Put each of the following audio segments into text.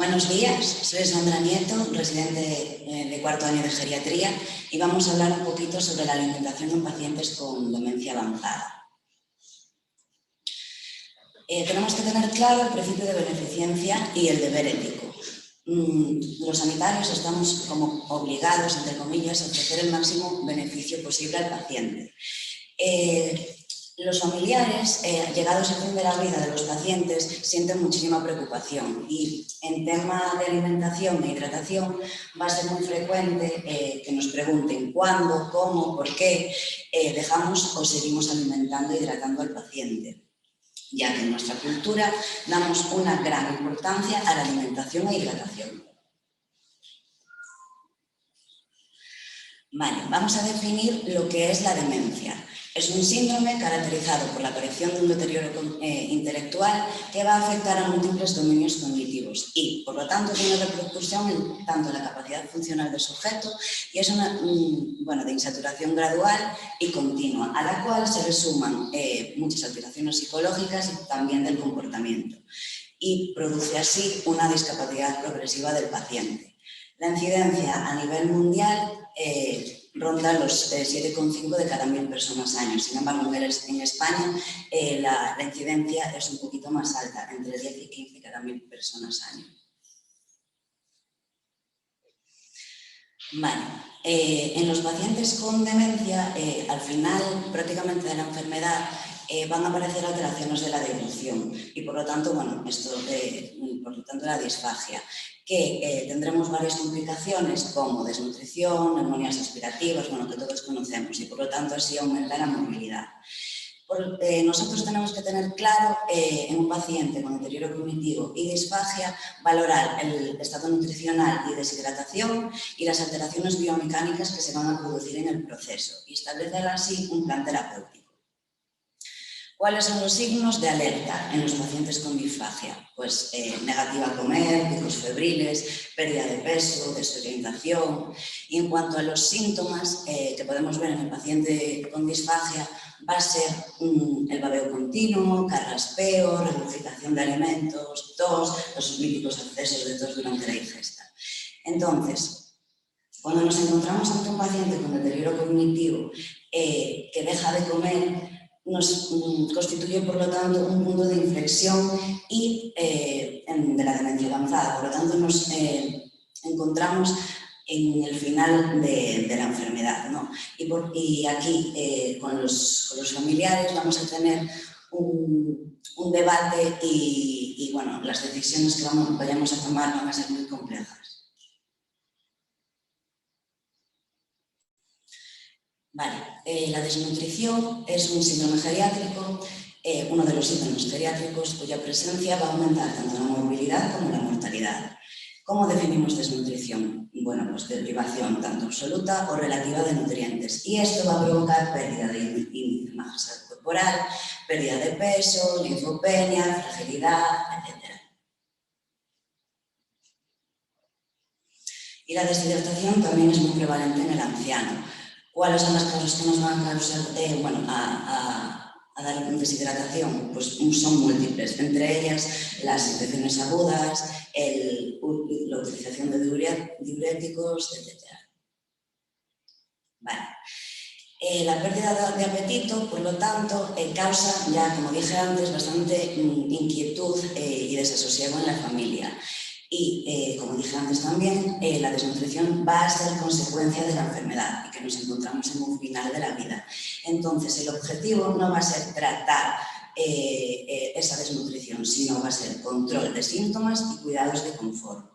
Buenos días, soy Sandra Nieto, residente de cuarto año de geriatría y vamos a hablar un poquito sobre la alimentación en pacientes con demencia avanzada. Tenemos que tener claro el principio de beneficencia y el deber ético. Los sanitarios estamos como obligados, entre comillas, a ofrecer el máximo beneficio posible al paciente. Los familiares, llegados al fin de la vida de los pacientes, sienten muchísima preocupación y en tema de alimentación e hidratación va a ser muy frecuente que nos pregunten cuándo, cómo, por qué dejamos o seguimos alimentando e hidratando al paciente, ya que en nuestra cultura damos una gran importancia a la alimentación e hidratación. Vale, vamos a definir lo que es la demencia. Es un síndrome caracterizado por la aparición de un deterioro intelectual que va a afectar a múltiples dominios cognitivos y, por lo tanto, tiene repercusión en tanto la capacidad funcional del sujeto y es una de insaturación gradual y continua, a la cual se le suman muchas alteraciones psicológicas y también del comportamiento y produce así una discapacidad progresiva del paciente. La incidencia a nivel mundial ronda los 7,5 de cada 1000 personas año. Sin embargo, en España la incidencia es un poquito más alta, entre 10 y 15 cada 1000 personas año. Vale. En los pacientes con demencia, al final prácticamente de la enfermedad, van a aparecer alteraciones de la deglución y por lo tanto, la disfagia, que tendremos varias complicaciones como desnutrición, neumonías aspirativas, que todos conocemos y por lo tanto así aumenta la morbilidad. Nosotros tenemos que tener claro en un paciente con deterioro cognitivo y disfagia valorar el estado nutricional y deshidratación y las alteraciones biomecánicas que se van a producir en el proceso y establecer así un plan terapéutico. ¿Cuáles son los signos de alerta en los pacientes con disfagia? Pues negativa a comer, picos febriles, pérdida de peso, desorientación. Y en cuanto a los síntomas que podemos ver en el paciente con disfagia, va a ser el babeo continuo, carraspeo, regurgitación de alimentos, tos, los míticos accesos de tos durante la ingesta. Entonces, cuando nos encontramos ante un paciente con deterioro cognitivo que deja de comer, nos constituye, por lo tanto, un punto de inflexión y de la demencia avanzada. Por lo tanto, nos encontramos en el final de la enfermedad, ¿no? Y aquí, con los familiares, vamos a tener un debate y las decisiones que vayamos a tomar van a ser muy complejas. Vale, la desnutrición es un síndrome geriátrico, uno de los síntomas geriátricos cuya presencia va a aumentar tanto la morbilidad como la mortalidad. ¿Cómo definimos desnutrición? Bueno, pues privación tanto absoluta o relativa de nutrientes y esto va a provocar pérdida de índice de masa corporal, pérdida de peso, linfopenia, fragilidad, etc. Y la deshidratación también es muy prevalente en el anciano. ¿Cuáles son las causas que nos van a causar a dar deshidratación? Pues son múltiples, entre ellas las infecciones agudas, la utilización de diuréticos, etc. Vale. La pérdida de apetito, por lo tanto, causa ya, como dije antes, bastante inquietud y desasosiego en la familia. Y, como dije antes también, la desnutrición va a ser consecuencia de la enfermedad y que nos encontramos en un final de la vida. Entonces, el objetivo no va a ser tratar esa desnutrición, sino va a ser control de síntomas y cuidados de confort.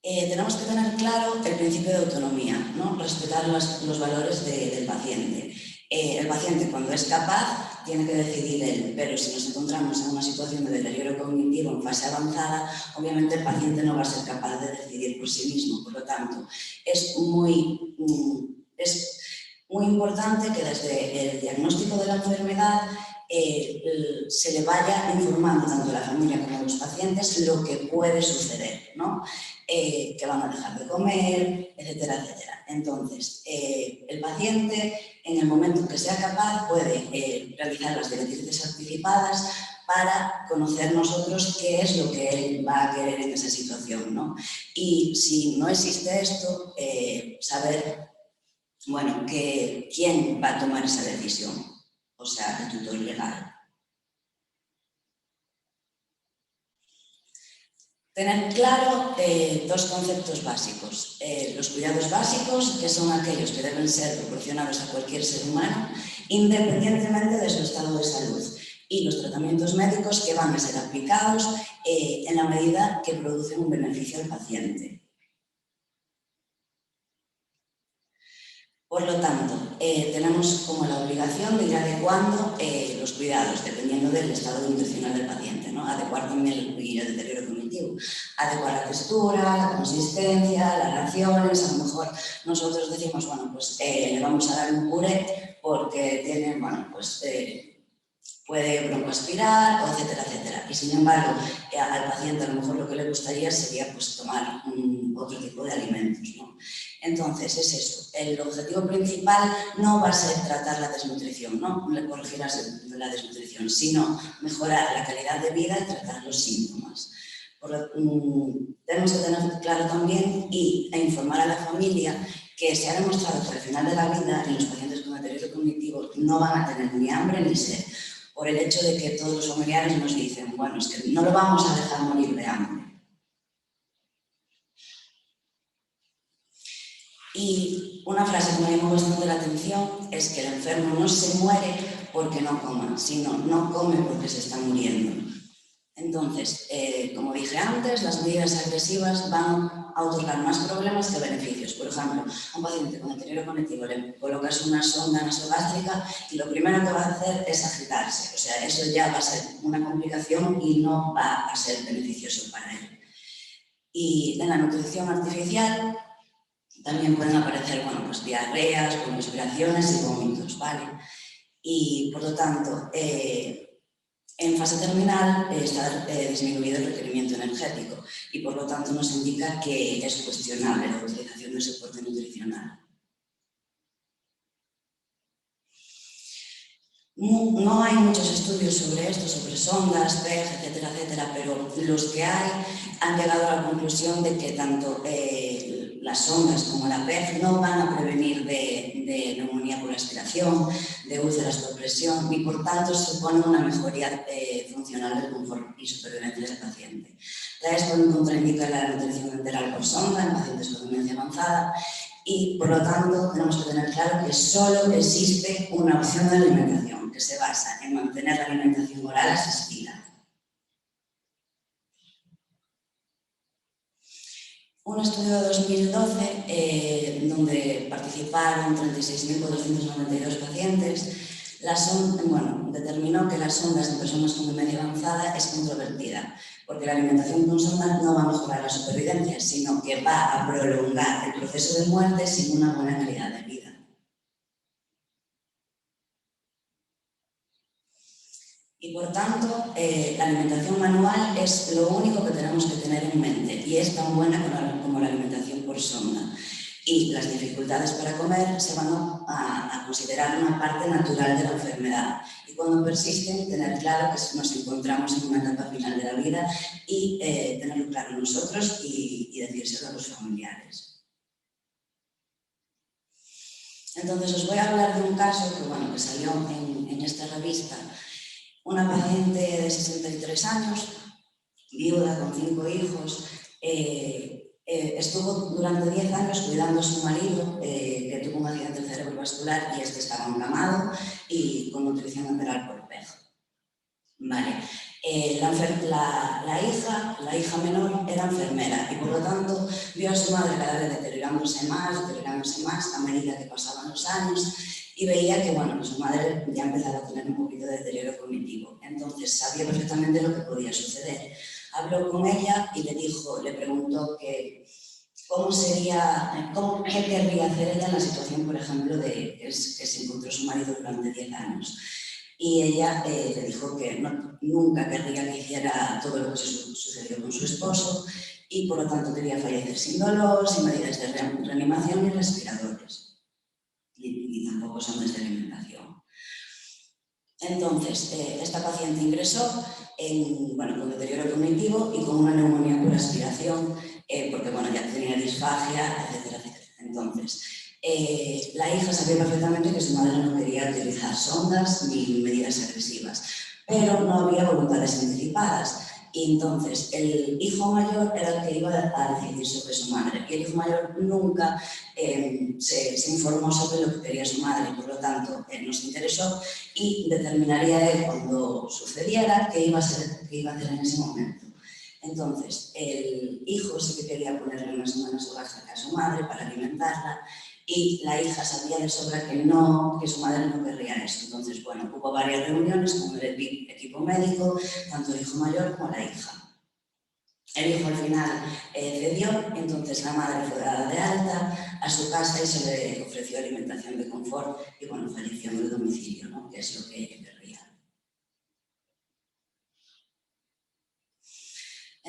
Tenemos que tener claro el principio de autonomía, ¿no? Respetar los valores del paciente. El paciente, cuando es capaz, tiene que decidir él, pero si nos encontramos en una situación de deterioro cognitivo en fase avanzada, obviamente el paciente no va a ser capaz de decidir por sí mismo. Por lo tanto, es muy importante que desde el diagnóstico de la enfermedad se le vaya informando tanto a la familia como a los pacientes lo que puede suceder, ¿no? Que van a dejar de comer, etcétera, etcétera. Entonces, el paciente, en el momento en que sea capaz, puede realizar las directrices anticipadas para conocer nosotros qué es lo que él va a querer en esa situación, ¿no? Y si no existe esto, saber, bueno, quién va a tomar esa decisión, o sea, el tutor legal. Tener claro dos conceptos básicos. Los cuidados básicos, que son aquellos que deben ser proporcionados a cualquier ser humano, independientemente de su estado de salud. Y los tratamientos médicos que van a ser aplicados en la medida que producen un beneficio al paciente. Por lo tanto, tenemos como la obligación de ir adecuando los cuidados, dependiendo del estado nutricional del paciente, ¿no? Adecuar también el deterioro cognitivo, adecuar la textura, la consistencia, las raciones. A lo mejor nosotros decimos, bueno, pues le vamos a dar un puré porque tiene, bueno, pues puede broncoaspirar, etcétera, etcétera. Y sin embargo, al paciente a lo mejor lo que le gustaría sería pues, tomar otro tipo de alimentos, ¿no? Entonces, es eso. El objetivo principal no va a ser tratar la desnutrición, ¿no? Corregir la desnutrición, sino mejorar la calidad de vida y tratar los síntomas. Tenemos que tener claro también e informar a la familia que se ha demostrado que al final de la vida en los pacientes con deterioro cognitivo no van a tener ni hambre ni sed, por el hecho de que todos los familiares nos dicen, bueno, es que no lo vamos a dejar morir de hambre. Y una frase que me llamó bastante la atención es que el enfermo no se muere porque no coma, sino no come porque se está muriendo. Entonces, como dije antes, las medidas agresivas van a otorgar más problemas que beneficios. Por ejemplo, a un paciente con deterioro cognitivo le colocas una sonda nasogástrica y lo primero que va a hacer es agitarse. O sea, eso ya va a ser una complicación y no va a ser beneficioso para él. Y en la nutrición artificial también pueden aparecer, bueno, pues diarreas, conspiraciones y vómitos, ¿vale? Y, por lo tanto, en fase terminal está disminuido el requerimiento energético y por lo tanto nos indica que es cuestionable la utilización del soporte nutricional. No hay muchos estudios sobre esto, sobre sondas, PEG, etcétera, etcétera, pero los que hay han llegado a la conclusión de que tanto las sondas como la PEG no van a prevenir de neumonía por aspiración, de úlceras por presión y por tanto suponen una mejoría funcional del confort y supervivencia del paciente. La ESPO contraindica la nutrición enteral por sonda en pacientes con demencia avanzada y por lo tanto tenemos que tener claro que solo existe una opción de alimentación que se basa en mantener la alimentación oral asistida. Un estudio de 2012, donde participaron 36.492 pacientes, determinó que las sondas en personas con demencia avanzada es controvertida, porque la alimentación con sonda no va a mejorar la supervivencia, sino que va a prolongar el proceso de muerte sin una buena calidad de vida. Y por tanto, la alimentación manual es lo único que tenemos que tener en mente y es tan buena como la alimentación por sonda. Y las dificultades para comer se van a considerar una parte natural de la enfermedad. Y cuando persisten, tener claro que nos encontramos en una etapa final de la vida y tenerlo claro nosotros y decírselo a los familiares. Entonces, os voy a hablar de un caso que salió en esta revista. Una paciente de 63 años, viuda con 5 hijos, estuvo durante 10 años cuidando a su marido, que tuvo un accidente cerebrovascular y estaba encamado y con nutrición enteral por PEG. Vale. La hija menor era enfermera y por lo tanto vio a su madre cada vez deteriorándose más a medida que pasaban los años y veía que su madre ya empezaba a tener un poquito de deterioro cognitivo. Entonces sabía perfectamente lo que podía suceder. Habló con ella y le preguntó qué querría hacer ella en la situación, por ejemplo, de que se encontró su marido durante 10 años. Y ella le dijo que nunca querría que hiciera todo lo que sucedió con su esposo y por lo tanto quería fallecer sin dolor, sin medidas de reanimación y respiradores. Y tampoco sondas de alimentación. Entonces, esta paciente ingresó con deterioro cognitivo y con una neumonía por aspiración, porque ya tenía disfagia, etcétera, etcétera. Entonces, la hija sabía perfectamente que su madre no quería utilizar sondas ni medidas agresivas, pero no había voluntades anticipadas. Y entonces el hijo mayor era el que iba a decidir sobre su madre, y el hijo mayor nunca se informó sobre lo que quería su madre, por lo tanto no se interesó y determinaría él cuando sucediera qué iba a hacer en ese momento. Entonces el hijo sí que quería ponerle unas semanas hogaje a su madre para alimentarla, y la hija sabía de sobra que su madre no querría eso. Entonces, hubo varias reuniones con el equipo médico, tanto el hijo mayor como la hija. El hijo al final cedió, entonces la madre fue dada de alta a su casa y se le ofreció alimentación de confort y falleció en el domicilio, ¿no? Que es lo que querría.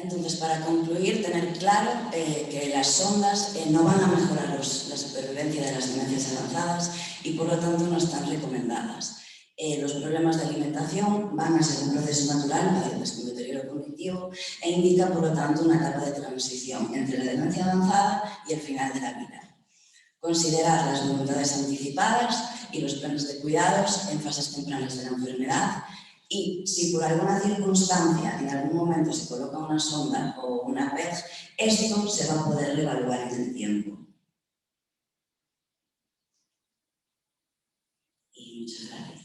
Entonces, para concluir, tener claro que las sondas no van a mejorar la supervivencia de las demencias avanzadas y, por lo tanto, no están recomendadas. Los problemas de alimentación van a ser un proceso natural en pacientes con deterioro cognitivo e indica, por lo tanto, una etapa de transición entre la demencia avanzada y el final de la vida. Considerar las voluntades anticipadas y los planes de cuidados en fases tempranas de la enfermedad. Y si por alguna circunstancia en algún momento se coloca una sonda o una PEG, esto se va a poder reevaluar en el tiempo. Y muchas gracias.